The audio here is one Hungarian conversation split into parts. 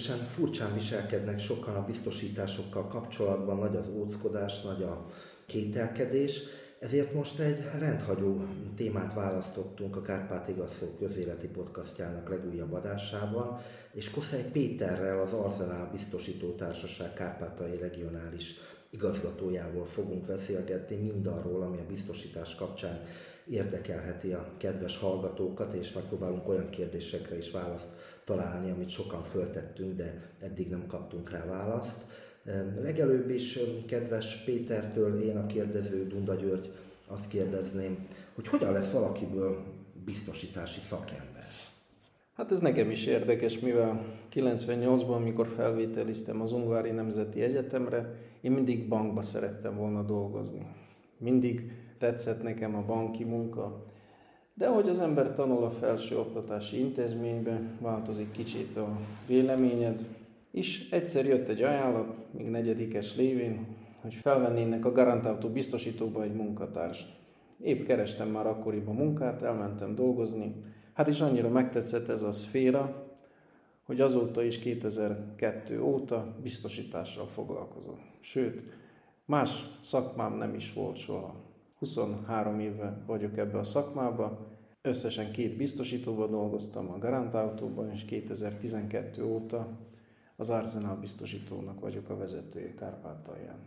meglehetősen furcsán viselkednek sokan a biztosításokkal kapcsolatban, nagy az óckodás, nagy a kételkedés, ezért most egy rendhagyó témát választottunk a Kárpát-Igazszó közéleti podcastjának legújabb adásában, és Koszely Péterrel, az Arzenál Biztosító Társaság kárpátaljai regionális igazgatójával fogunk beszélgetni mindarról, ami a biztosítás kapcsán érdekelheti a kedves hallgatókat, és megpróbálunk olyan kérdésekre is választ találni, amit sokan föltettünk, de eddig nem kaptunk rá választ. Legelőbb is kedves Pétertől én, a kérdező Dunda György, azt kérdezném, hogy hogyan lesz valakiből biztosítási szakember? Hát ez nekem is érdekes, mivel 98-ban, amikor felvételiztem az Ungvári Nemzeti Egyetemre, én mindig bankba szerettem volna dolgozni. Mindig tetszett nekem a banki munka, de ahogy az ember tanul a felsőoktatási intézményben, változik kicsit a véleményed, és egyszer jött egy ajánlat, még negyedikes lévén, hogy felvennének a garantált biztosítóba egy munkatárst. Épp kerestem már akkoriban munkát, elmentem dolgozni, hát is annyira megtetszett ez a szféra, hogy azóta is 2002 óta biztosítással foglalkozom. Sőt, más szakmám nem is volt soha. 23 éve vagyok ebbe a szakmába, összesen 2 biztosítóban dolgoztam, a Garantautóban, és 2012 óta az Arzenál biztosítónak vagyok a vezetője Kárpátalján.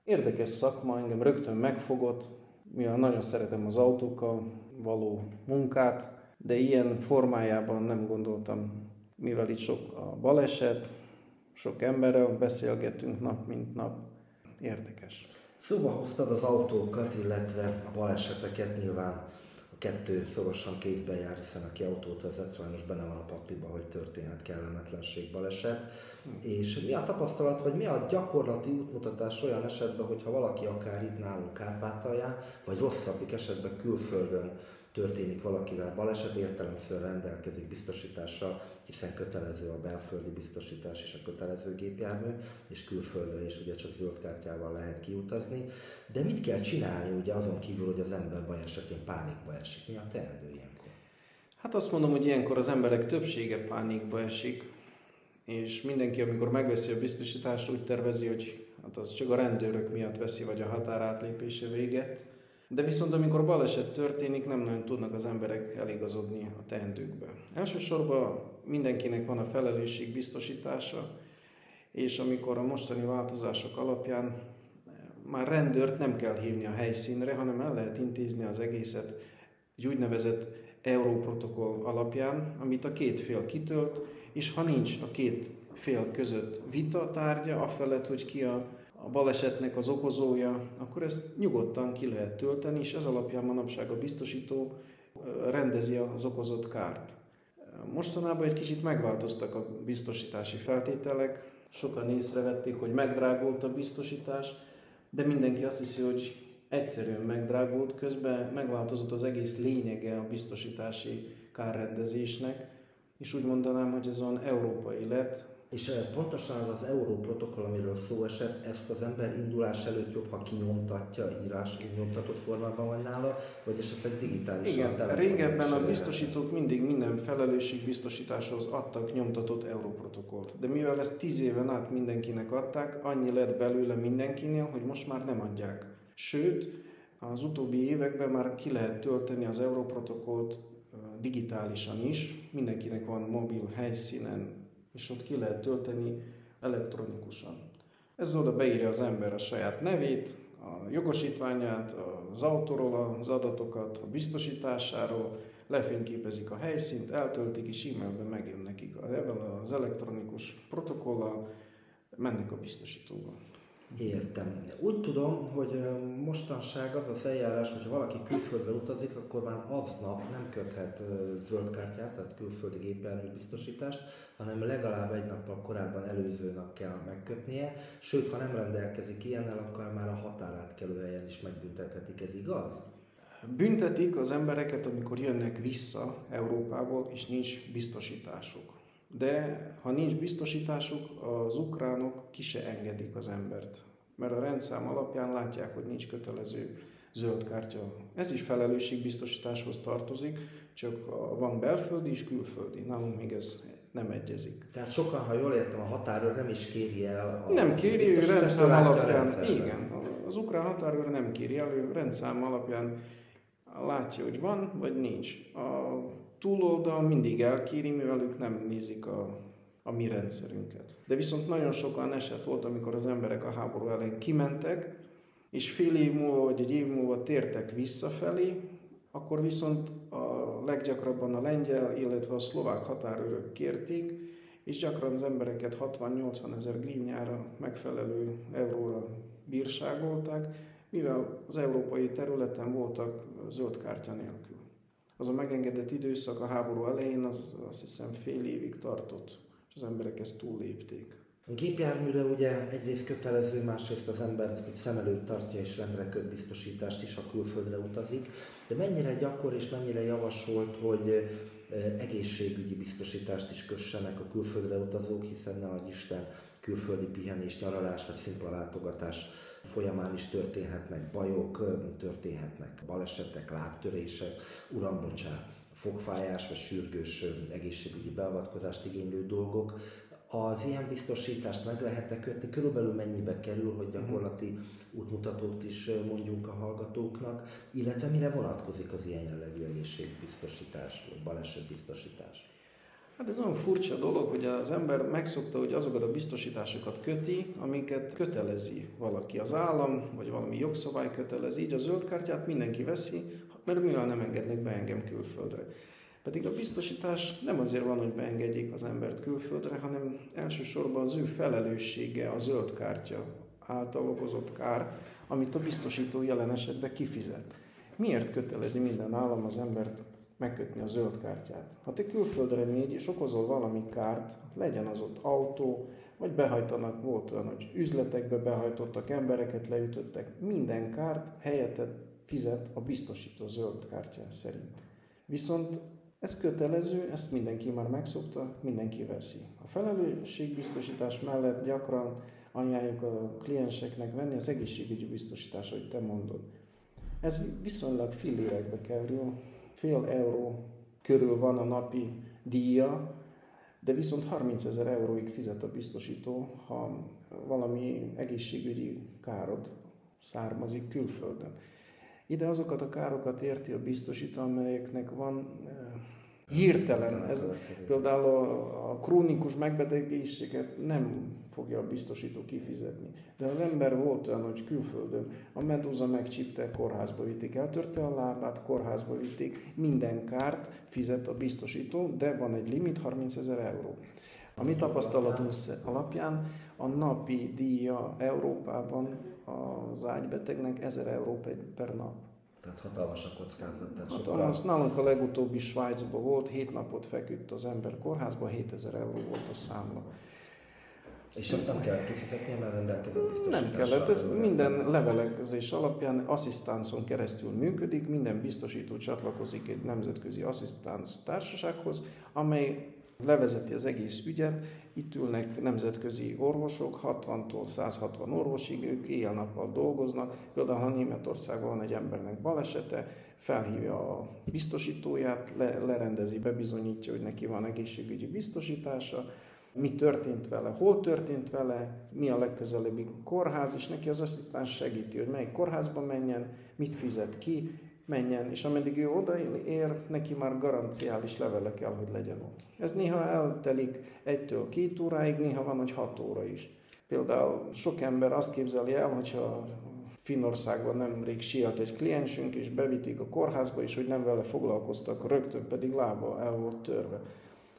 Érdekes szakma, engem rögtön megfogott, mivel nagyon szeretem az autókkal való munkát, de ilyen formájában nem gondoltam, mivel itt sok a baleset, sok emberrel beszélgetünk nap mint nap, érdekes. Szóba hoztad az autókat, illetve a baleseteket, nyilván a kettő szorosan kézben jár, hiszen aki autót vezet, sajnos benne van a pakliba, hogy történhet kellemetlenség, baleset. És mi a tapasztalat, vagy mi a gyakorlati útmutatás olyan esetben, hogyha valaki akár itt nálunk Kárpátalján, vagy rosszabbik esetben külföldön történik valakivel baleset, értelemszerűen rendelkezik biztosítással, hiszen kötelező a belföldi biztosítás és a kötelező gépjármű, és külföldre is ugye csak zöld kártyával lehet kiutazni. De mit kell csinálni ugye azon kívül, hogy az ember baj esetén pánikba esik? Mi a teendő ilyenkor? Hát azt mondom, hogy ilyenkor az emberek többsége pánikba esik, és mindenki, amikor megveszi a biztosítást, úgy tervezi, hogy hát az csak a rendőrök miatt veszi, vagy a határátlépése véget. De viszont amikor baleset történik, nem nagyon tudnak az emberek eligazodni a teendőkbe. Elsősorban mindenkinek van a felelősségbiztosítása, és amikor a mostani változások alapján már rendőrt nem kell hívni a helyszínre, hanem el lehet intézni az egészet egy úgynevezett Európrotokoll alapján, amit a 2 fél kitölt, és ha nincs a 2 fél között vita tárgya, afelett, hogy ki a balesetnek az okozója, akkor ezt nyugodtan ki lehet tölteni, és ez alapján manapság a biztosító rendezi az okozott kárt. Mostanában egy kicsit megváltoztak a biztosítási feltételek, sokan észrevették, hogy megdrágult a biztosítás, de mindenki azt hiszi, hogy egyszerűen megdrágult, közben megváltozott az egész lényege a biztosítási kárrendezésnek, és úgy mondanám, hogy ez olyan európai lett. És pontosan az Európrotokoll, amiről szó esett, ezt az ember indulás előtt jobb, ha kinyomtatja, nyomtatott formában van nála, vagy esetleg digitálisan. Igen, régebben a biztosítók mindig minden felelősségbiztosításhoz adtak nyomtatott Európrotokollt. De mivel ezt 10 éven át mindenkinek adták, annyi lett belőle mindenkinél, hogy most már nem adják. Sőt, az utóbbi években már ki lehet tölteni az Európrotokollt digitálisan is, mindenkinek van mobil helyszínen, és ott ki lehet tölteni elektronikusan. Ez oda beírja az ember a saját nevét, a jogosítványát, az autóról az adatokat, a biztosításáról, lefényképezik a helyszínt, eltöltik, és e-mailben megjön nekik. Ezzel az elektronikus protokollal mennek a biztosítóba. Értem. Úgy tudom, hogy mostanság az az eljárás, hogyha valaki külföldre utazik, akkor már aznap nem köthet zöld kártyát, tehát külföldi gépjármű biztosítást, hanem legalább egy nappal korábban előző nap kell megkötnie, sőt, ha nem rendelkezik ilyennel, akkor már a határátkelőhelyen is megbüntethetik, ez igaz? Büntetik az embereket, amikor jönnek vissza Európából, és nincs biztosításuk. De ha nincs biztosításuk, az ukránok ki se engedik az embert. Mert a rendszám alapján látják, hogy nincs kötelező zöld kártya. Ez is felelősségbiztosításhoz tartozik, csak van belföldi és külföldi. Nálunk még ez nem egyezik. Tehát sokan, ha jól értem, a határőr nem is kéri el nem kéri, ő rendszám alapján, igen, az ukrán határőr nem kéri el, ő rendszám alapján látja, hogy van, vagy nincs. A túloldal mindig elkéri, mivel ők nem nézik a mi rendszerünket. De viszont nagyon sokan eset volt, amikor az emberek a háború elején kimentek, és fél év múlva, vagy egy év múlva tértek visszafelé, akkor viszont a leggyakrabban a lengyel, illetve a szlovák határőrök kérték, és gyakran az embereket 60-80 ezer grivnyára megfelelő euróra bírságolták, mivel az európai területen voltak zöld kártya nélkül. Az a megengedett időszak a háború elején az azt hiszem fél évig tartott, és az emberek ezt túllépték. A gépjárműre ugye egyrészt kötelező, másrészt az ember ezt szem előtt tartja és rendre köt biztosítást is, ha külföldre utazik. De mennyire gyakor és mennyire javasolt, hogy egészségügyi biztosítást is kössenek a külföldre utazók, hiszen ne adj Isten, külföldi pihenés, nyaralás vagy szimpla látogatás folyamán is történhetnek bajok, történhetnek balesetek, lábtörések, uram, bocsánat, fogfájás vagy sürgős egészségügyi beavatkozást igénylő dolgok. Az ilyen biztosítást meg lehet kötni? Körülbelül mennyibe kerül, hogy gyakorlati útmutatót is mondjunk a hallgatóknak, illetve mire vonatkozik az ilyen jellegű egészségbiztosítás, vagy balesetbiztosítás? Hát ez olyan furcsa dolog, hogy az ember megszokta, hogy azokat a biztosításokat köti, amiket kötelezi valaki, az állam, vagy valami jogszabály kötelezi. Így a zöld kártyát mindenki veszi, mert mivel nem engednek be engem külföldre. Pedig a biztosítás nem azért van, hogy beengedjék az embert külföldre, hanem elsősorban az ő felelőssége a zöld kártya által okozott kár, amit a biztosító jelen esetben kifizet. Miért kötelezi minden állam az embert megkötni a zöld kártyát? Ha te külföldre mégy és okozol valami kárt, legyen az ott autó, vagy behajtanak, volt olyan, hogy üzletekbe behajtottak, embereket leütöttek, minden kárt helyetted fizet a biztosító zöld kártyán szerint. Viszont ez kötelező, ezt mindenki már megszokta, mindenki veszi. A felelősségbiztosítás mellett gyakran ajánljuk a klienseknek venni az egészségügyi biztosítást, ahogy te mondod. Ez viszonylag fillérekbe kerül, fél euró körül van a napi díja, de viszont 30 000 euróig fizet a biztosító, ha valami egészségügyi károd származik külföldön. Ide azokat a károkat érti a biztosító, amelyeknek van hirtelen. Ez például a krónikus megbetegedéseket nem fogja a biztosító kifizetni. De az ember volt olyan, hogy külföldön a medúza megcsípte, kórházba vitték, eltörte a lábát, kórházba vitték, minden kárt fizet a biztosító, de van egy limit, 30 000 euró. A mi tapasztalatunk alapján a napi díja Európában az ágybetegnek 1000 euró per nap. Tehát hatalmas a kockázat. Hatalmas. Nálunk a legutóbbi Svájcban volt, 7 napot feküdt az ember kórházban, 7000 euró volt a számla. És azt nem kellett kifizetni, mert rendelkezett biztosítással? Nem kellett, ez minden levelezés alapján asszisztáncon keresztül működik, minden biztosító csatlakozik egy nemzetközi asszisztánc társasághoz, amely levezeti az egész ügyet. Itt ülnek nemzetközi orvosok, 60-tól 160 orvosig, ők éjjel-nappal dolgoznak. Például, ha Németországban van egy embernek balesete, felhívja a biztosítóját, lerendezi, bebizonyítja, hogy neki van egészségügyi biztosítása, mi történt vele, hol történt vele, mi a legközelebbi kórház, és neki az asszisztáns segíti, hogy melyik kórházba menjen, mit fizet ki, menjen, és ameddig ő odaér, neki már garanciális levele kell, hogy legyen ott. Ez néha eltelik 1-2 óráig, néha van, hogy 6 óra is. Például sok ember azt képzeli el, hogyha Finnországban nemrég síelt egy kliensünk, és bevitték a kórházba, és hogy nem vele foglalkoztak, rögtön pedig lába el volt törve.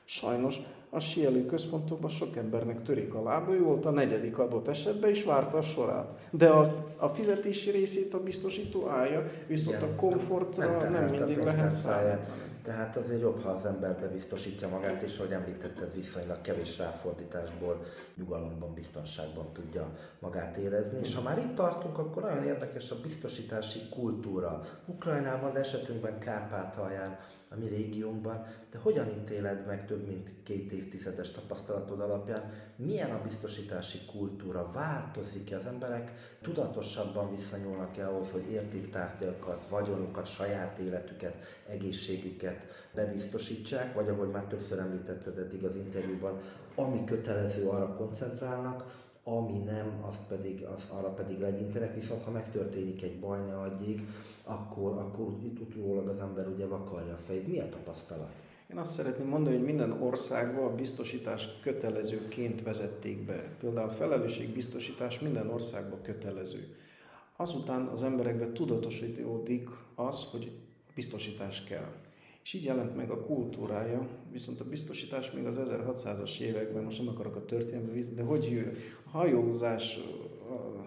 Sajnos a síelő központokban sok embernek törik a lába, ő volt a 4. adott esetben, és várta a sorát. De a fizetési részét a biztosító állja, viszont igen, a komfortra nem mindig lehet számítani. Tehát azért jobb, ha az ember bebiztosítja magát, és ahogy említetted, viszonylag kevés ráfordításból nyugalomban, biztonságban tudja magát érezni. És ha már itt tartunk, akkor nagyon érdekes a biztosítási kultúra. Ukrajnában, de esetünkben Kárpátalján, a mi régiónkban. De hogyan ítéled meg több mint 2 évtizedes tapasztalatod alapján milyen a biztosítási kultúra? Változik-e? Az emberek tudatosabban viszonyulnak ahhoz, hogy értéktárgyakat, vagyonukat, saját életüket, egészségüket bebiztosítsák, vagy ahogy már többször említetted eddig az interjúban, ami kötelező, arra koncentrálnak, ami nem, arra pedig legyintenek, viszont ha megtörténik egy baj, ne adjék, akkor itt utólag az ember ugye vakarja a fejét. Mi a tapasztalat? Én azt szeretném mondani, hogy minden országban a biztosítás kötelezőként vezették be. Például a felelősségbiztosítás minden országban kötelező. Azután az emberekben tudatosítódik az, hogy biztosítás kell. És így jelent meg a kultúrája, viszont a biztosítás még az 1600-as években, most nem akarok a történelmi vízni, de hogy jön? A hajózás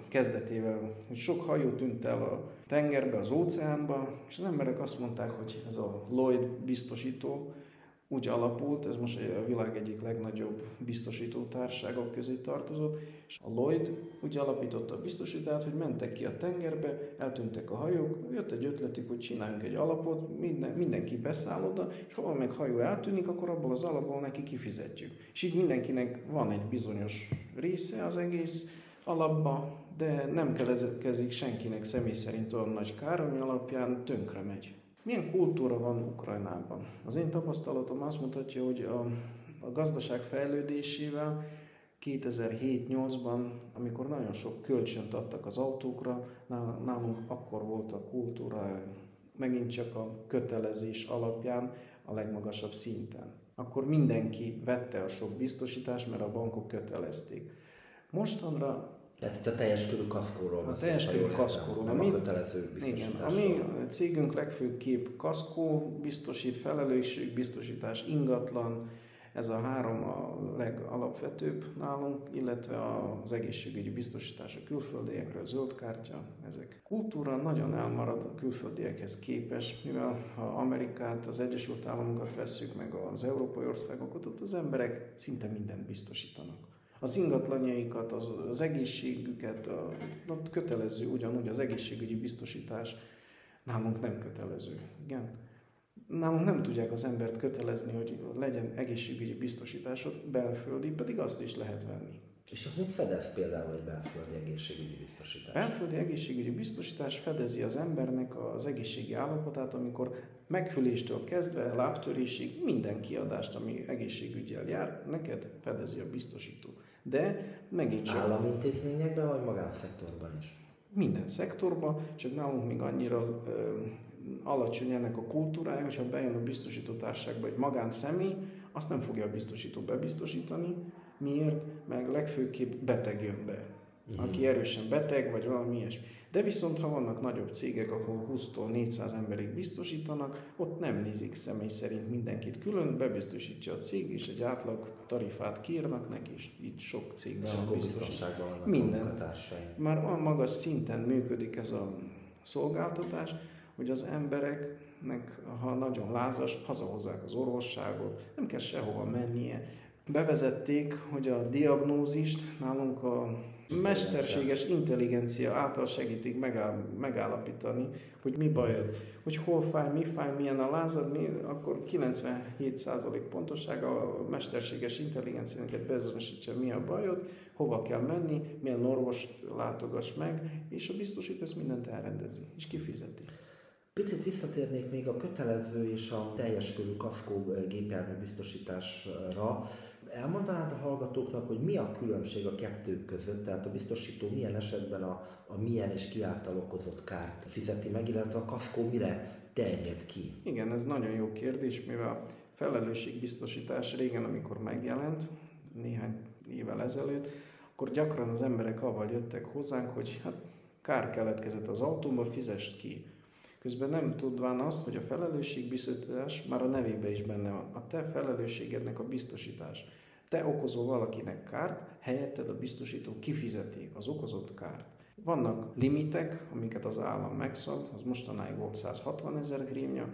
kezdetével, hogy sok hajó tűnt el a tengerbe, az óceánba, és az emberek azt mondták, hogy ez a Lloyd biztosító úgy alapult, ez most a világ egyik legnagyobb biztosító társaságok közé tartozott, és a Lloyd úgy alapította a biztosítást, hogy mentek ki a tengerbe, eltűntek a hajók, jött egy ötletük, hogy csináljunk egy alapot, mindenki beszáll oda, és ha meg hajó eltűnik, akkor abból az alapból neki kifizetjük. És így mindenkinek van egy bizonyos része az egész alapba, de nem keletkezik senkinek személy szerint olyan nagy kár, ami alapján tönkre megy. Milyen kultúra van Ukrajnában? Az én tapasztalatom azt mutatja, hogy a gazdaság fejlődésével 2007-8-ban, amikor nagyon sok kölcsönt adtak az autókra, nálunk akkor volt a kultúra megint csak a kötelezés alapján a legmagasabb szinten. Akkor mindenki vette a sok biztosítást, mert a bankok kötelezték. Mostanra tehát itt a teljes körű kaszkóról van. A teljes körű kaszkóról. Nem a kötelező biztosításról. Igen, a mi cégünk legfőképp kaszkó biztosít, felelősségbiztosítás, ingatlan, ez a három a legalapvetőbb nálunk, illetve az egészségügyi biztosítás a külföldiekről, a zöld kártya, ezek. Kultúra nagyon elmarad a külföldiekhez képest, mivel ha Amerikát, az Egyesült Államokat vesszük meg az európai országokat, ott az emberek szinte mindent biztosítanak. Az ingatlanjaikat, az egészségüket, ott kötelező ugyanúgy az egészségügyi biztosítás, nálunk nem kötelező. Igen. Nálunk nem tudják az embert kötelezni, hogy legyen egészségügyi biztosításod, belföldi, pedig azt is lehet venni. És az mit fedez például egy belföldi egészségügyi biztosítás? Belföldi egészségügyi biztosítás fedezi az embernek az egészségi állapotát, amikor meghűléstől kezdve lábtörésig minden kiadást, ami egészségügyel jár, neked fedezi a biztosító. De megint csak... Állami intézményekben vagy magánszektorban is? Minden szektorban, csak nálunk még annyira alacsony ennek a kultúrája, hogyha bejön a biztosítótársaságba egy magánszemély, azt nem fogja a biztosító bebiztosítani. Miért? Meg legfőképp beteg jön be. Aki erősen beteg, vagy valami ilyesmi. De viszont, ha vannak nagyobb cégek, ahol 20-tól 400 emberig biztosítanak, ott nem nézik személy szerint mindenkit külön, bebiztosítja a cég, és egy átlag tarifát kiírnak neki, és így sok cégben van biztonságban vannak minden. Munkatársai. Már olyan magas szinten működik ez a szolgáltatás, hogy az embereknek, ha nagyon lázas, hazahozzák az orvosságot, nem kell sehova mennie. Bevezették, hogy a diagnózist nálunk a mesterséges intelligencia által segítik megállapítani, hogy mi bajod, hogy hol fáj, milyen a lázad, akkor 97% pontossága a mesterséges intelligenciának beazonosítja, mi a bajod, hova kell menni, milyen orvos látogass meg, és a biztosít ezt mindent elrendezi, és kifizeti. Picit visszatérnék még a kötelező és a teljes körű kaszkó gépjármű biztosításra. Elmondanád a hallgatóknak, hogy mi a különbség a kettő között, tehát a biztosító milyen esetben a milyen és ki által okozott kárt fizeti meg, illetve a kaszkó mire terjed ki? Igen, ez nagyon jó kérdés, mivel a felelősségbiztosítás régen, amikor megjelent, néhány évvel ezelőtt, akkor gyakran az emberek avval jöttek hozzánk, hogy hát kár keletkezett az autómba, fizest ki. Közben nem tudván azt, hogy a felelősségbiztosítás már a nevébe is benne van. A te felelősségednek a biztosítás. Te okozol valakinek kárt, helyetted a biztosító kifizeti az okozott kárt. Vannak limitek, amiket az állam megszab, az mostanáig volt 160 000 grivnya,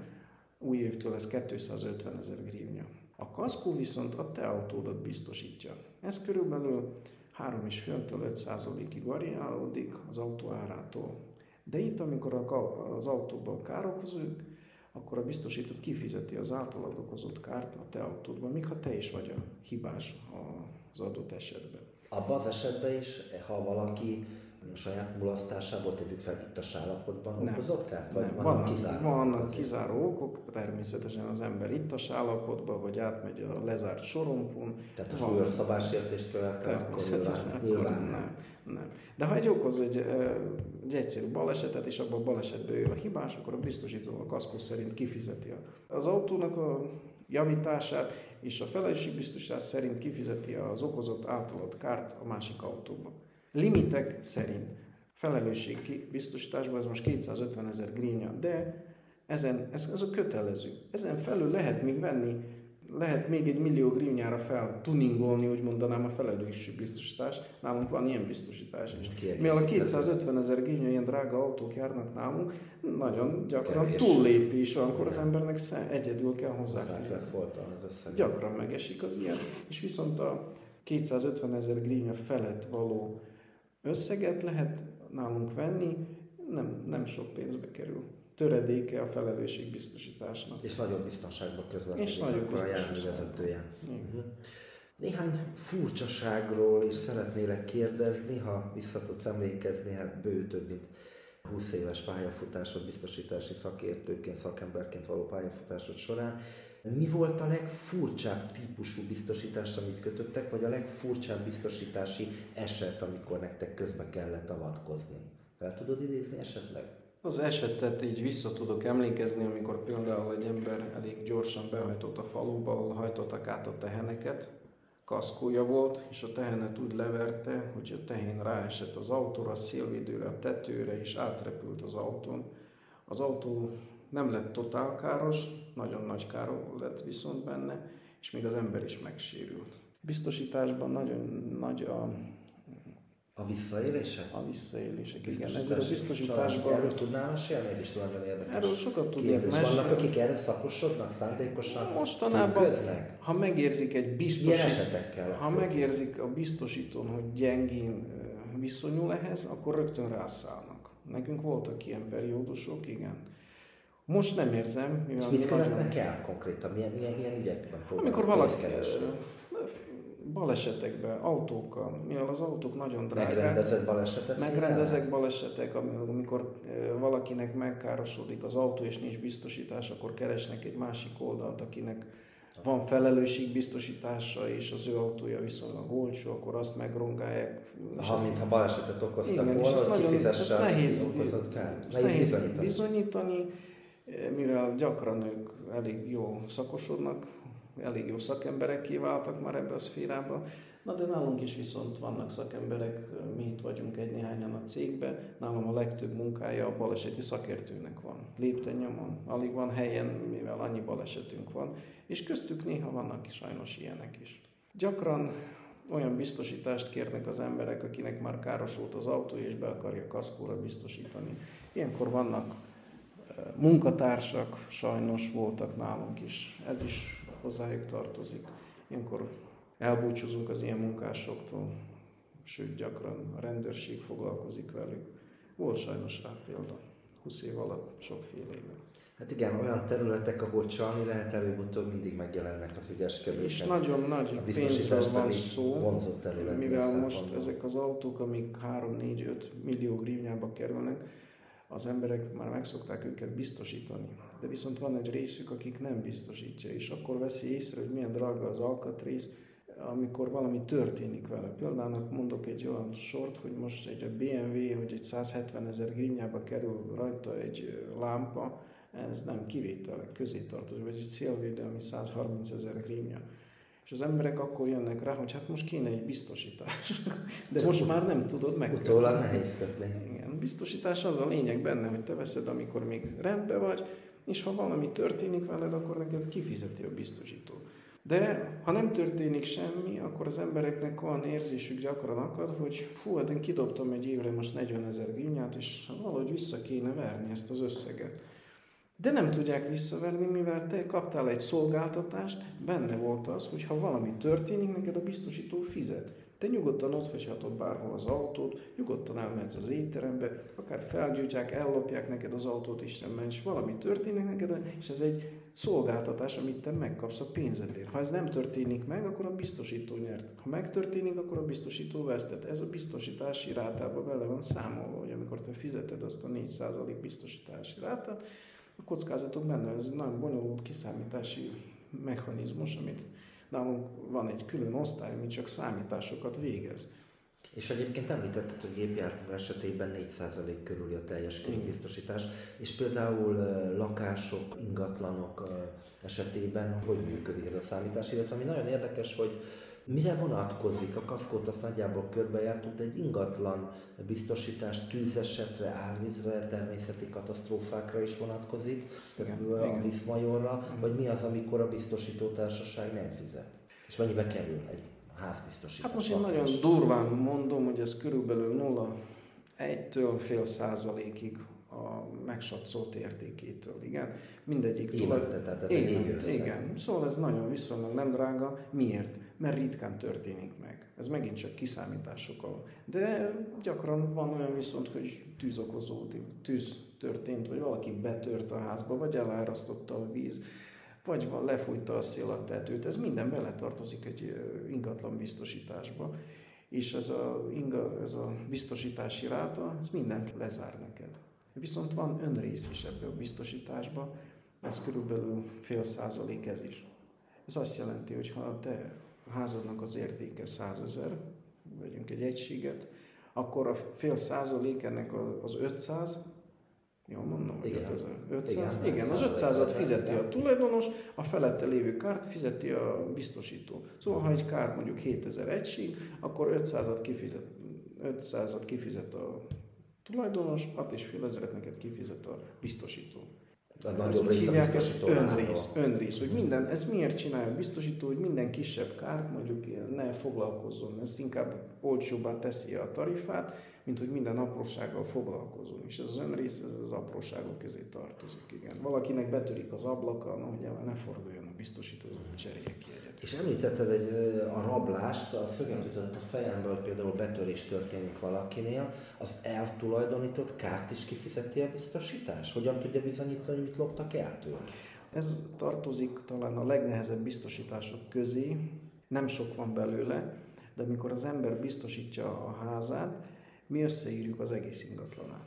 új évtől ez 250 000 grivnya. A kaszkó viszont a te autódat biztosítja. Ez körülbelül 3,5-5%-ig variálódik az autó árától. De itt, amikor az autóban károkozunk, akkor a biztosító kifizeti az általad okozott kárt a te autódban, míg ha te is vagy a hibás az adott esetben. Abban az esetben is, ha valaki saját mulasztásából, tegyük fel, ittas állapotban okozott kárt? Vagy vannak kizáró okok, természetesen az ember ittas állapotban, vagy átmegy a lezárt sorompón. Tehát a súlyos szabálysértést követel, akkor nyilván nem. De ha okoz egy egyszerű balesetet, és abban a balesetben ő a hibás, akkor a biztosító a kaszkó szerint kifizeti az autónak a javítását, és a felelősségbiztosítás szerint kifizeti az okozott általad kárt a másik autóban. Limitek szerint felelősségbiztosításban ez most 250 000 grínya, de ez a kötelező. Ezen felül lehet még venni, lehet még 1 millió grínyára tuningolni, úgy mondanám, a felelősségbiztosítást. Nálunk van ilyen biztosítás is. Mivel a 250 000 grínya ilyen drága autók járnak nálunk, nagyon gyakran túllépés, amikor az embernek egyedül kell hozzáfizetni. Gyakran megesik az ilyen, és viszont a 250 000 grínya felett való összeget lehet nálunk venni, nem sok pénzbe kerül. Töredéke a felelősségbiztosításnak. És nagyobb biztonságban közlekedik akkor a járművezetője. Néhány furcsaságról is szeretnélek kérdezni, ha vissza tudsz emlékezni, hát bő több mint 20 éves pályafutásod, biztosítási szakértőként, szakemberként való pályafutásod során. Mi volt a legfurcsább típusú biztosítás, amit kötöttek, vagy a legfurcsább biztosítási eset, amikor nektek közbe kellett avatkozni? Fel tudod idézni esetleg? Az esetet így vissza tudok emlékezni, amikor például egy ember elég gyorsan behajtott a faluba, ahol hajtottak át a teheneket. Kaszkója volt, és a tehenet úgy leverte, hogy a tehén ráesett az autóra, a szélvédőre, a tetőre, és átrepült az autón. Az autó nem lett totálkáros, nagyon nagy kár lett viszont benne, és még az ember is megsérült. Biztosításban nagyon nagy a visszaélések? A visszaélések, igen. Ezzel a biztosításban... Erről tudnál mesélni? Ez is nagyon érdekes. Erről sokat tudnék mesélni. Vannak, akik erre szakosodnak, szándékosan mostanában, ha megérzik egy ha megérzik a biztosítón, hogy gyengén viszonyul ehhez, akkor rögtön rászállnak. Nekünk voltak ilyen periódusok, igen. Most nem érzem. És mit követnek el konkrétan? Milyen ügyekben próbálnak? Amikor valaki balesetekben, autókkal, mivel az autók nagyon drágák. Megrendezett balesetek, amikor valakinek megkárosodik az autó és nincs biztosítás, akkor keresnek egy másik oldalt, akinek van felelősségbiztosítása, és az ő autója viszonylag olcsó, akkor azt megrongálják. Mintha balesetet okoztak volna, hogy kifizesse nehéz bizonyítani, mivel gyakran ők elég jó szakosodnak, elég jó szakemberekké váltak már ebbe a szférába. Na de nálunk is viszont vannak szakemberek, mi itt vagyunk egy-néhányan a cégben, nálam a legtöbb munkája a baleseti szakértőnek van. Lépten-nyomon, alig van helyen, mivel annyi balesetünk van, és köztük néha vannak sajnos ilyenek is. Gyakran olyan biztosítást kérnek az emberek, akinek már károsult az autó, és be akarja kaszkóra biztosítani. Ilyenkor vannak munkatársak, sajnos voltak nálunk is. Ez is hozzájuk tartozik. Ilyenkor elbúcsúzunk az ilyen munkásoktól, sőt gyakran a rendőrség foglalkozik velük. Volt sajnos rá példa, 20 év alatt, sokféle éve. Hát igen, olyan területek, ahol csalni lehet, előbb-utóbb mindig megjelennek az ügyeskedők. És nagyon nagy pénzről van szó, mivel most ezek az autók, amik 3-4-5 millió grivnyába kerülnek, az emberek már megszokták őket biztosítani. De viszont van egy részük, akik nem biztosítja, és akkor veszi észre, hogy milyen drága az alkatrész, amikor valami történik vele. Például mondok egy olyan sort, hogy most egy BMW, hogy egy 170 000 grivnyába kerül rajta egy lámpa, ez nem kivételek közé tartozik, vagy egy szélvédő, ami 130 000 grivnya. És az emberek akkor jönnek rá, hogy hát most kéne egy biztosítás. De most már nem tudod megkötni. Utólag nehéz kötni. Igen, biztosítás az a lényeg benne, hogy te veszed, amikor még rendben vagy, és ha valami történik veled, akkor neked kifizeti a biztosító. De ha nem történik semmi, akkor az embereknek olyan érzésük gyakran akad, hogy hú, hát én kidobtam egy évre most 40 000 grivnyát, és valahogy vissza kéne verni ezt az összeget. De nem tudják visszaverni, mivel te kaptál egy szolgáltatást, benne volt az, hogy ha valami történik, neked a biztosító fizet. Te nyugodtan ott hagyhatod bárhol az autót, nyugodtan elmehetsz az étterembe, akár felgyújtják, ellopják neked az autót, Isten ments, valami történik neked, és ez egy szolgáltatás, amit te megkapsz a pénzedért. Ha ez nem történik meg, akkor a biztosító nyert. Ha megtörténik, akkor a biztosító vesztett. Ez a biztosítási rátában bele van számolva, hogy amikor te fizeted azt a 4% biztosítási rátát, a kockázatok benne, ez egy nagyon bonyolult kiszámítási mechanizmus, amit nálunk van egy külön osztály, ami csak számításokat végez. És egyébként említetted, hogy gépjármű esetében 4% körüli a teljes kénybiztosítás, és például lakások, ingatlanok esetében hogy működik ez a számítás, illetve ami nagyon érdekes, hogy mire vonatkozik, a kaszkót azt nagyjából körbejártuk, de egy ingatlan biztosítás tűzesetre, árvízre, természeti katasztrófákra is vonatkozik, tehát a Viszmajorra, vagy mi az, amikor a biztosítótársaság nem fizet? És mennyibe kerül egy házbiztosítás? Hát most én nagyon durván mondom, hogy ez körülbelül 0,1-től fél százalékig a megsatszólt értékétől, igen. Mindegyik évente, tehát ez egy évi összeg. Igen, szóval ez nagyon viszonylag nem drága. Miért? Mert ritkán történik meg. Ez megint csak kiszámításokkal. De gyakran van olyan viszont, hogy tűz történt, vagy valaki betört a házba, vagy elárasztotta a víz, vagy lefújta a szél a tetőt. Ez minden beletartozik egy ingatlan biztosításba. És ez a biztosítási ráta, ez mindent lezár neked. Viszont van önrész is ebben a biztosításban, ez körülbelül fél százalék ez is. Ez azt jelenti, hogy ha a te házadnak az értéke 100 000, vegyünk egy egységet, akkor a fél százalék ennek az 500, jól mondom, hogy igen. 500? Igen, az 500-at fizeti a tulajdonos, a felette lévő kárt fizeti a biztosító. Szóval, ha egy kár mondjuk 7000 egység, akkor 500-at kifizet a tulajdonos, 6,5 ezeret neked kifizet a biztosító. Ezt úgy hívják, ez önrész. Hogy minden, ezt miért csinálja a biztosító, hogy minden kisebb kárt mondjuk ne foglalkozzon. Ez inkább olcsóbbá teszi a tarifát, mint hogy minden aprósággal foglalkozunk. És ez az önrész, ez az apróságok közé tartozik. Igen. Valakinek betörik az ablaka, ugye ne forduljon a biztosító, cserélje ki egyet. És említetted a rablást, a szöget ütött a fejemből, például betörés történik valakinél, az eltulajdonított kárt is kifizeti a biztosítás? Hogyan tudja bizonyítani, hogy mit loptak el tőle? Ez tartozik talán a legnehezebb biztosítások közé, nem sok van belőle, de amikor az ember biztosítja a házát, mi összeírjuk az egész ingatlanát.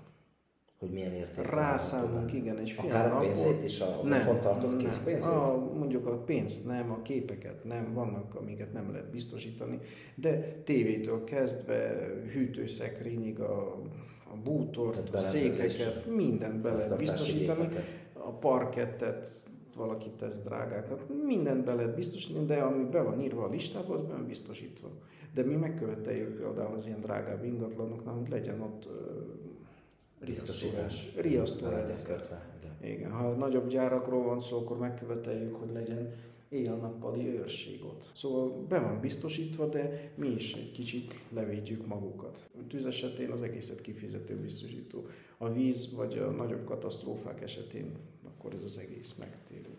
Hogy milyen értékű. Rászállunk, igen, egy fél akár a pénzét is, a otthon tartott készpénzét? Mondjuk a pénzt nem, a képeket nem, vannak, amiket nem lehet biztosítani, de tévétől kezdve hűtőszekrényig a bútort, a székeket, mindent be lehet biztosítani. A parkettet, valaki tesz drágákat, mindent be lehet biztosítani, de ami be van írva a listába, az be van biztosítva. De mi megköveteljük például az ilyen drágább ingatlanoknál, hogy legyen ott riasztórendszer. Igen, ha nagyobb gyárakról van szó, akkor megköveteljük, hogy legyen éjjel-nappali őrség ott. Szóval be van biztosítva, de mi is egy kicsit levédjük magukat. A tűz esetén az egészet kifizető biztosító. A víz vagy a nagyobb katasztrófák esetén akkor ez az egész megtérül.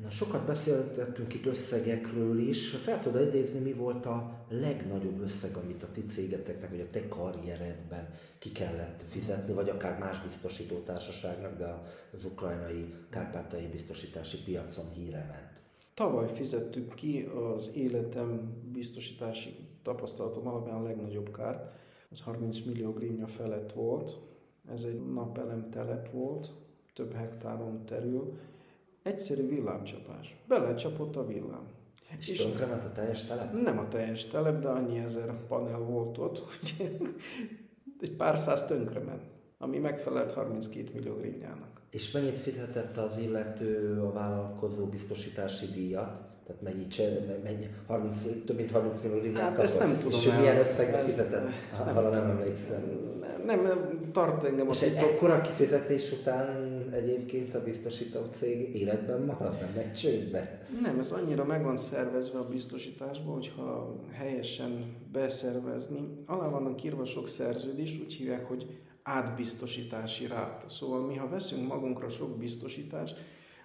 Na, sokat beszéltettünk itt összegekről is. Fel tudod idézni, mi volt a legnagyobb összeg, amit a ti cégeteknek, vagy a te karrieredben ki kellett fizetni, vagy akár más biztosítótársaságnak, de az ukrajnai kárpátaljai biztosítási piacon híre ment? Tavaly fizettük ki az életem biztosítási tapasztalatom alapján a legnagyobb kárt. Ez 30 millió grivnya felett volt. Ez egy napelem telep volt, több hektáron terül. Egyszerű villámcsapás. Belecsapott a villám. És tönkrement a teljes telep? Nem a teljes telep, de annyi ezer panel volt ott, hogy egy pár száz tönkrement, ami megfelelt 32 millió grivnyának. És mennyit fizetett az illető a vállalkozó biztosítási díjat? Tehát több mint 30 millió grivnyát kapott? Ezt nem tudom. És milyen összegbe fizetett? Nem emlékszem. Nem tart engem a és egy ekkora kifizetés után egyébként a biztosító cég életben marad, nem megy csődbe? Nem, ez annyira meg van szervezve a biztosításban, hogyha helyesen beszervezni. Alá vannak írva sok szerződés, úgy hívják, hogy átbiztosítási ráta. Szóval mi, ha veszünk magunkra sok biztosítást,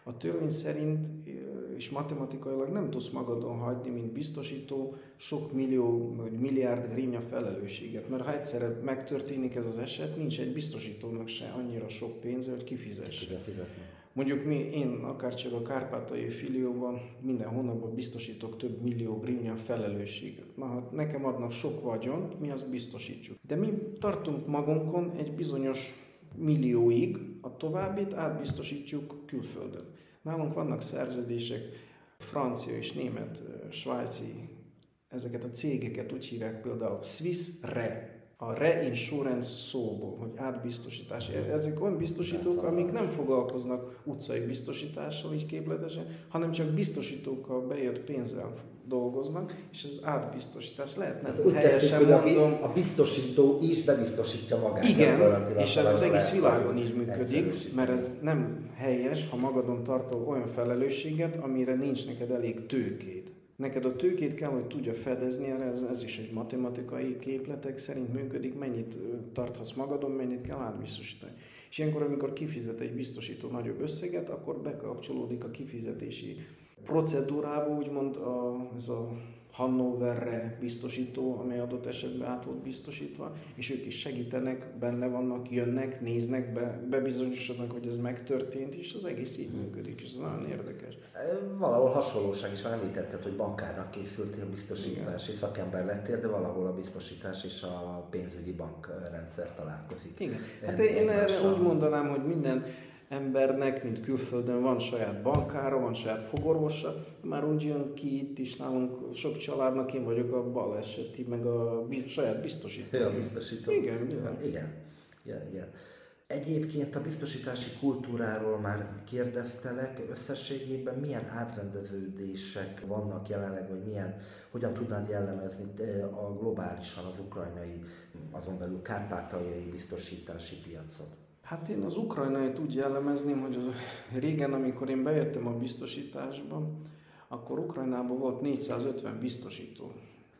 a törvény szerint és matematikailag nem tudsz magadon hagyni, mint biztosító sok millió vagy milliárd grivnya felelősséget. Mert ha egyszerre megtörténik ez az eset, nincs egy biztosítónak se annyira sok pénze, hogy kifizesse. Mondjuk én akárcsak a Kárpátaljai Filióban minden hónapban biztosítok több millió grivnya felelősséget. Na, ha nekem adnak sok vagyont, mi azt biztosítjuk. De mi tartunk magunkon egy bizonyos millióig, a továbbit átbiztosítjuk külföldön. Nálunk vannak szerződések, francia és német, svájci, ezeket a cégeket úgy hívják például Swiss Re, a reinsurance szóból, hogy átbiztosítás. Ezek olyan biztosítók, amik nem foglalkoznak utcai biztosítással így képletesen, hanem csak biztosítókkal bejött pénzzel dolgoznak, és ez átbiztosítás lehet. Nem úgy tetszik, hogy a biztosító is bebiztosítja magát. Igen, és ez az egész világon így működik, mert ez nem helyes, ha magadon tartol olyan felelősséget, amire nincs neked elég tőkéd. Neked a tőkét kell, hogy tudja fedezni, ez is egy matematikai képletek szerint működik, mennyit tarthatsz magadon, mennyit kell átbiztosítani. És ilyenkor, amikor kifizet egy biztosító nagyobb összeget, akkor bekapcsolódik a kifizetési procedúrába, úgymond ez a Hannoverre biztosító, amely adott esetben át volt biztosítva, és ők is segítenek, benne vannak, jönnek, néznek, bebizonyosodnak, hogy ez megtörtént, és az egész így működik, és ez nagyon érdekes. Valahol hasonlóság is van, említetted, hogy bankárnak készültél, biztosítási szakember lettél, de valahol a biztosítás és a pénzügyi bankrendszer találkozik. Igen, hát én erre úgy mondanám, hogy minden embernek, mint külföldön van saját bankára, van saját fogorvosa, már úgy jön ki itt is nálunk sok családnak, én vagyok a baleseti, meg a saját biztosító. A biztosító. Igen. Egyébként a biztosítási kultúráról már kérdeztelek, összességében milyen átrendeződések vannak jelenleg, vagy hogyan tudnád jellemezni a globálisan az ukrajnai, azon belül kárpátaljai biztosítási piacot? Hát én az ukrajnait úgy jellemezném, hogy régen, amikor én bejöttem a biztosításba, akkor Ukrajnában volt 450 biztosító.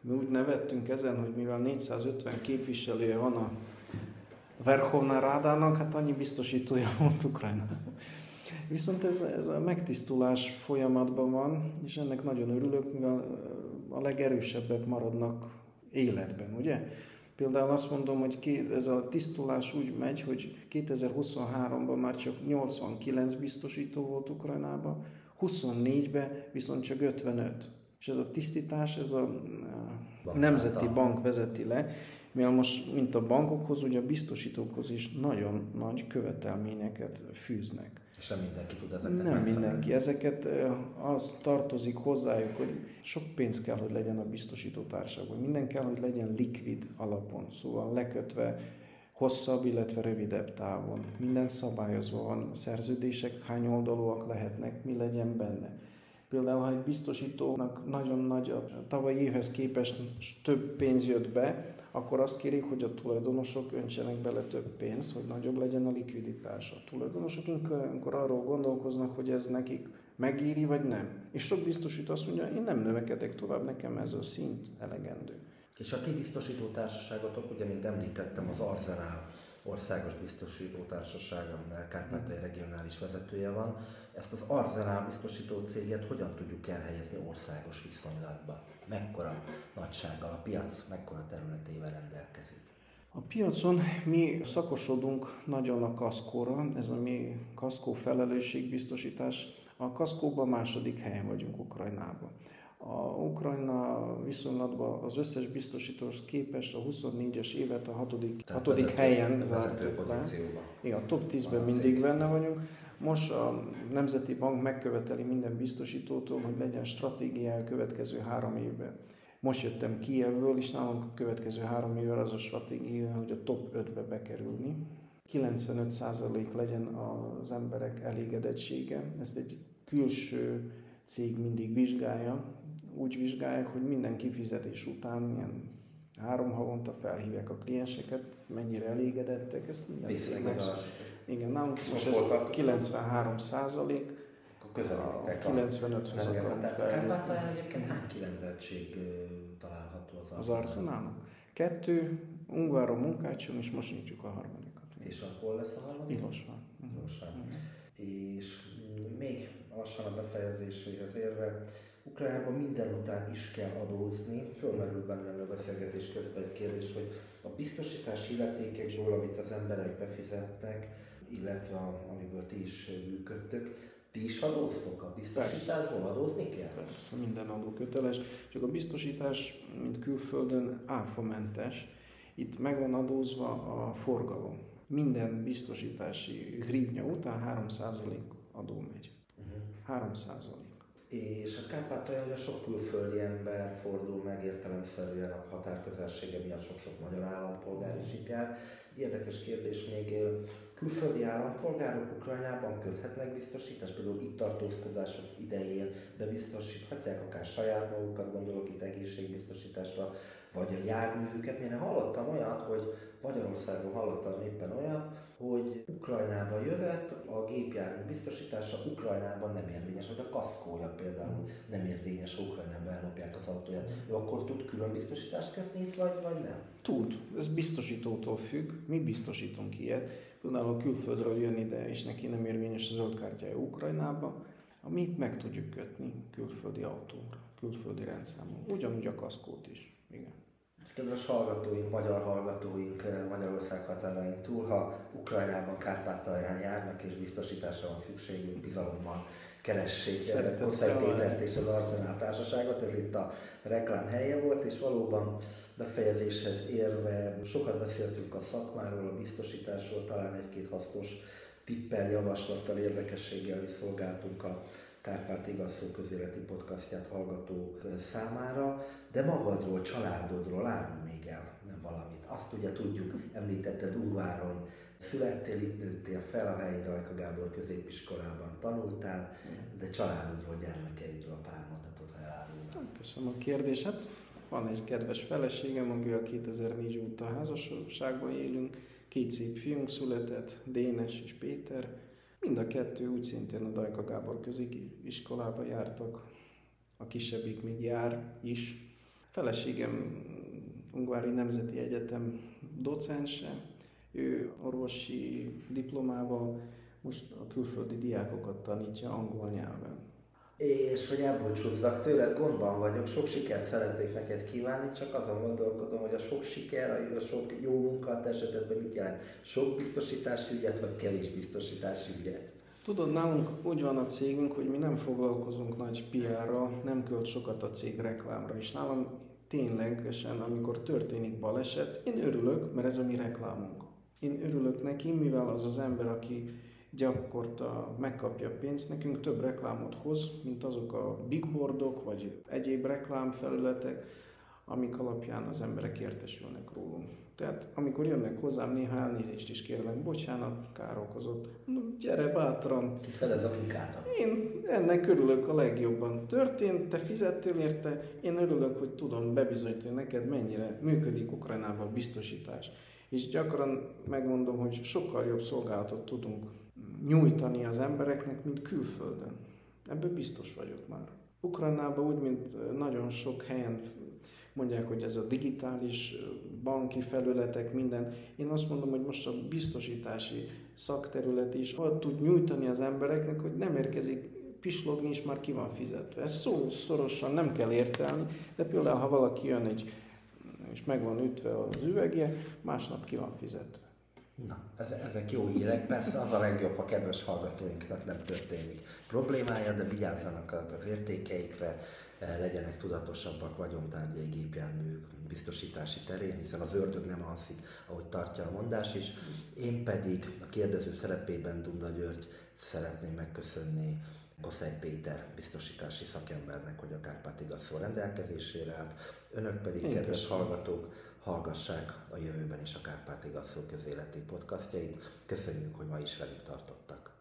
Mi úgy nevettünk ezen, hogy mivel 450 képviselője van a Verkhovna Rádának, hát annyi biztosítója volt Ukrajnában. Viszont ez a megtisztulás folyamatban van, és ennek nagyon örülök, mivel a legerősebbek maradnak életben, ugye? Például azt mondom, hogy ez a tisztulás úgy megy, hogy 2023-ban már csak 89 biztosító volt Ukrajnában, 24-ben viszont csak 55. És ez a tisztítás, ez a Nemzeti Bank vezeti le, mivel most, mint a bankokhoz, ugye a biztosítókhoz is nagyon nagy követelményeket fűznek. És nem mindenki tud ezeknek Nem mindenki. Ezeket az tartozik hozzájuk, hogy sok pénz kell, hogy legyen a biztosító társaságban. Minden kell, hogy legyen likvid alapon, szóval lekötve hosszabb, illetve rövidebb távon. Minden szabályozva van, szerződések hány oldalúak lehetnek, mi legyen benne. Például, ha egy biztosítónak nagyon nagy a tavalyi évhez képest több pénz jött be, akkor azt kérik, hogy a tulajdonosok öntsenek bele több pénzt, hogy nagyobb legyen a likviditás. A tulajdonosok ilyenkor arról gondolkoznak, hogy ez nekik megéri, vagy nem. És sok biztosító azt mondja, én nem növekedek tovább, nekem ez a szint elegendő. És a ti biztosító társaságotok, ugye, mint említettem, az Arzenál országos biztosító társaság, aminek Kárpátaljai regionális vezetője van. Ezt az Arzenál biztosító céget hogyan tudjuk elhelyezni országos viszonylatban? Mekkora nagysággal, a piac mekkora területével rendelkezik? A piacon mi szakosodunk nagyon a kaszkóra, ez a mi kaszkó felelősségbiztosítás. A kaszkóban második helyen vagyunk Ukrajnában. A Ukrajna viszonylatban az összes biztosítóhoz képest a 24-es évet a hatodik helyen zártuk le. Igen, a top 10-ben mindig benne vagyunk. Most a Nemzeti Bank megköveteli minden biztosítótól, hogy legyen stratégiája a következő 3 évben. Most jöttem Kijevből, és nálunk a következő 3 évvel az a stratégia, hogy a top 5-be bekerülni. 95% legyen az emberek elégedettsége. Ezt egy külső cég mindig vizsgálja. Úgy vizsgálják, hogy minden kifizetés után ilyen 3 havonta felhívják a klienseket, mennyire elégedettek, ezt mindenkinek. Igen, nálunk most ez a 93%, közelítitek a 95-höz akarom felhívni. A Kárpátalján egyébként hány kirendeltség található az Arzenálnak? 2, Ungváron, Munkácson, és most nyitjuk a 3. És hol lesz a 3? Ilosvár. És még lassan a befejezéséhez érve. Ukrajnában minden után is kell adózni. Fölmerül bennem a beszélgetés közben egy kérdés, hogy a biztosítási illetékekből, amit az emberek befizetnek, illetve amiből ti is működtök, ti is adóztok? A biztosításból adózni kell? Persze, minden adó köteles, csak a biztosítás, mint külföldön, áfamentes. Itt meg van adózva a forgalom. Minden biztosítási hrivnya után 3% adó megy. 3%. És a Kárpátalján sok külföldi ember fordul meg értelemszerűen a határközelsége miatt sok-sok magyar állampolgár is itt jár. Érdekes kérdés még, külföldi állampolgárok Ukrajnában köthetnek biztosítást, például itt tartózkodások idején bebiztosíthatják akár saját magukat, gondolok itt egészségbiztosításra, vagy a járművüket. Én hallottam olyat, hogy Magyarországon hallottam éppen olyat, hogy Ukrajnába jövet, a gépjármű biztosítása Ukrajnában nem érvényes, vagy a kaszkója például nem érvényes, ha Ukrajnában ellopják az autóját. Ő akkor tud külön biztosítást kötni itt, vagy nem? Tud, ez biztosítótól függ, mi biztosítunk ilyet. Például külföldről jön ide, és neki nem érvényes a zöld kártyája Ukrajnába, amit meg tudjuk kötni külföldi autóra, külföldi rendszámon. Ugyanúgy a kaszkót is. Igen. Kedves hallgatóink, magyar hallgatóink Magyarország határain túl, ha Ukrajnában, Kárpátalján járnak és biztosításra van szükségünk, bizalommal keressék Koszai Pétert és az Arzenál Társaságot. Ez itt a reklám helye volt, és valóban befejezéshez érve sokat beszéltünk a szakmáról, a biztosításról, talán egy-két hasznos tippel, javaslattal, érdekességgel is szolgáltunk a Kárpát Igaz Szó közéleti podcastját hallgatók számára, de magadról, családodról árulj még el nem valamit. Azt ugye tudjuk, említetted Ungváron, születtél, itt nőttél fel, a helyi Rajka Gábor középiskolában tanultál, de családodról, gyermekeidről pár mondatot elárulnál. Köszönöm a kérdést. Van egy kedves feleségem, akivel 2004 óta házasságban élünk, 2 szép fiunk született, Dénes és Péter. Mind a kettő úgy szintén a Rajka Gábor középiskolába jártak, a kisebbik még jár is. Feleségem Ungvári Nemzeti Egyetem docense, ő orvosi diplomával most a külföldi diákokat tanítja angol nyelven. És hogy elbúcsúzzak tőled, gondban vagyok, sok sikert szeretnék neked kívánni, csak azon gondolkodom, hogy a sok siker, a sok jó munka a te esetedben mit jelent? Sok biztosítási ügyet, vagy kevés biztosítási ügyet? Tudod, nálunk úgy van a cégünk, hogy mi nem foglalkozunk nagy PR-ral, nem költ sokat a cég reklámra, és nálam ténylegesen, amikor történik baleset, én örülök, mert ez a mi reklámunk. Én örülök neki, mivel az az ember, aki gyakorta megkapja a pénzt, nekünk több reklámot hoz, mint azok a bigboardok, vagy egyéb reklámfelületek, amik alapján az emberek értesülnek rólunk. Tehát amikor jönnek hozzám, néha elnézést is kérnek, bocsánat, kár okozott. Gyere bátran. Hiszen ez a munkátom. Én ennek örülök a legjobban. Történt, te fizettél érte, én örülök, hogy tudom bebizonyítani neked, mennyire működik Ukrajnában a biztosítás. És gyakran megmondom, hogy sokkal jobb szolgálatot tudunk nyújtani az embereknek, mint külföldön. Ebből biztos vagyok már. Ukrajnában úgy, mint nagyon sok helyen mondják, hogy ez a digitális banki felületek, minden. Én azt mondom, hogy most a biztosítási szakterület is tud nyújtani az embereknek, hogy nem érkezik pislogni, és már ki van fizetve. Ez szorosan nem kell értelni, de például, ha valaki jön és meg van ütve az üvegje, másnap ki van fizetve. Na, ezek jó hírek, persze az a legjobb, ha kedves hallgatóinknak nem történik problémája, de vigyázzanak az értékeikre, legyenek tudatosabbak vagyontárgyai gépjármű biztosítási terén, hiszen az ördög nem alszik, ahogy tartja a mondás is. Én pedig a kérdező szerepében Dunda György szeretném megköszönni Koszai Péter biztosítási szakembernek, hogy a Kárpát Igaz Szó rendelkezésére állt. Önök pedig, kedves hallgatók, hallgassák a jövőben is a Kárpát Igaz Szó közéleti podcastjait. Köszönjük, hogy ma is velük tartottak.